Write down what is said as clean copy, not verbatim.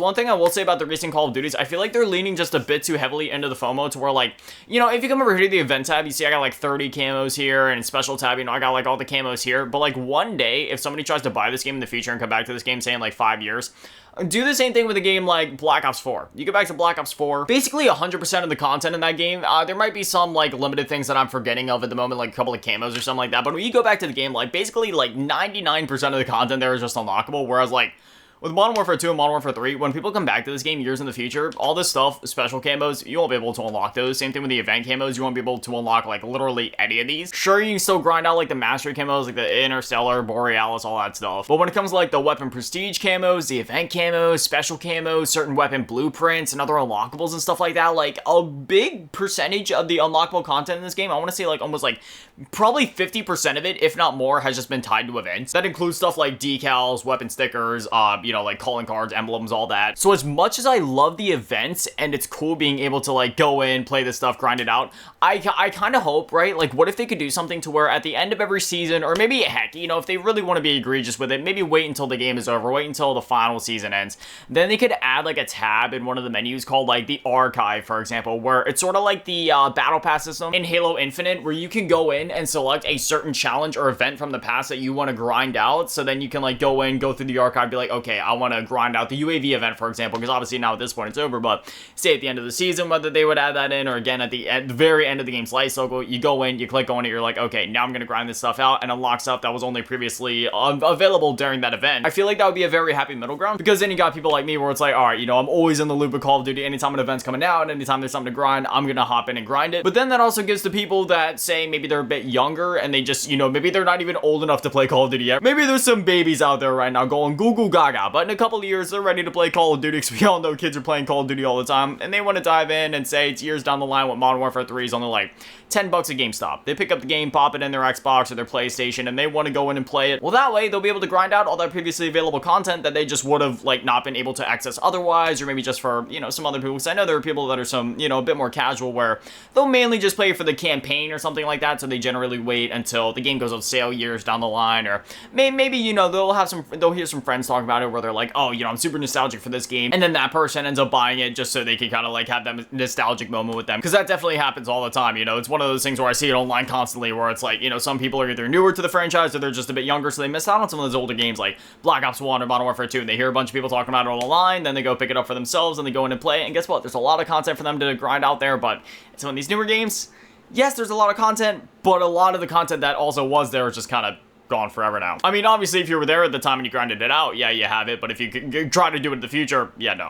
One thing I will say about the recent Call of Duties, I feel like they're leaning just a bit too heavily into the FOMO to where, like, you know, if you come over here to the event tab, you see I got like 30 camos here, and special tab, you know, I got like all the camos here. But like one day, if somebody tries to buy this game in the future and come back to this game, say in like 5 years, do the same thing with a game like Black Ops 4. You go back to Black Ops 4, basically 100% of the content in that game, there might be some like limited things that I'm forgetting of at the moment, like a couple of camos or something like that, but when you go back to the game, like basically like 99% of the content there is just unlockable, whereas like with Modern Warfare 2 and Modern Warfare 3, when people come back to this game years in the future, all this stuff, special camos, you won't be able to unlock those. Same thing with the event camos, you won't be able to unlock, like, literally any of these. Sure, you can still grind out, like, the mastery camos, like the Interstellar, Borealis, all that stuff. But when it comes to, like, the weapon prestige camos, the event camos, special camos, certain weapon blueprints, and other unlockables and stuff like that, like, a big percentage of the unlockable content in this game, I want to say, like, almost, like, probably 50% of it, if not more, has just been tied to events. That includes stuff like decals, weapon stickers, you know, like calling cards, emblems, all that. So as much as I love the events and it's cool being able to like go in, play this stuff, grind it out, I kind of hope, right? Like what if they could do something to where at the end of every season, or maybe heck, you know, if they really want to be egregious with it, maybe wait until the game is over, wait until the final season ends. Then they could add like a tab in one of the menus called like the archive, for example, where it's sort of like the battle pass system in Halo Infinite, where you can go in and select a certain challenge or event from the past that you want to grind out. So then you can like go in, go through the archive, be like, okay, I want to grind out the UAV event, for example, because obviously now at this point it's over, but say at the end of the season, whether they would add that in, or again at the very end of the game's life cycle, you go in, you click on it, you're like, okay, now I'm gonna grind this stuff out and unlock stuff that was only previously available during that event. I feel like that would be a very happy middle ground, because then you got people like me where it's like, all right, you know, I'm always in the loop of Call of Duty. Anytime an event's coming out, anytime there's something to grind, I'm gonna hop in and grind it. But then that also gives the people that say maybe they're a bit younger and they just, you know, maybe they're not even old enough to play Call of Duty yet. Maybe there's some babies out there right now going goo goo gaga, but in a couple of years they're ready to play Call of Duty, because we all know kids are playing Call of Duty all the time, and they want to dive in and say it's years down the line when Modern Warfare 3 is only like $10 at GameStop. They pick up the game, pop it in their Xbox or their PlayStation, and they want to go in and play it. Well, that way they'll be able to grind out all that previously available content that they just would have like not been able to access otherwise, or maybe just for, you know, some other people. Because I know there are people that are some, you know, a bit more casual where they'll mainly just play for the campaign or something like that, so they generally wait until the game goes on sale years down the line, or maybe, you know, they'll hear some friends talk about it where they're like, oh, you know, I'm super nostalgic for this game, and then that person ends up buying it just so they can kind of like have that nostalgic moment with them, because that definitely happens all the time. You know, it's one of those things where I see it online constantly, where it's like, you know, some people are either newer to the franchise or they're just a bit younger, so they miss out on some of those older games like Black Ops 1 or Modern Warfare 2, and they hear a bunch of people talking about it online, then they go pick it up for themselves and they go in and play it, and guess what? There's a lot of content for them to grind out there. But so in these newer games, yes, there's a lot of content, but a lot of the content that also was there is just kind of gone forever now. I mean, obviously, if you were there at the time and you grinded it out, yeah, you have it, but if you try to do it in the future, yeah, no.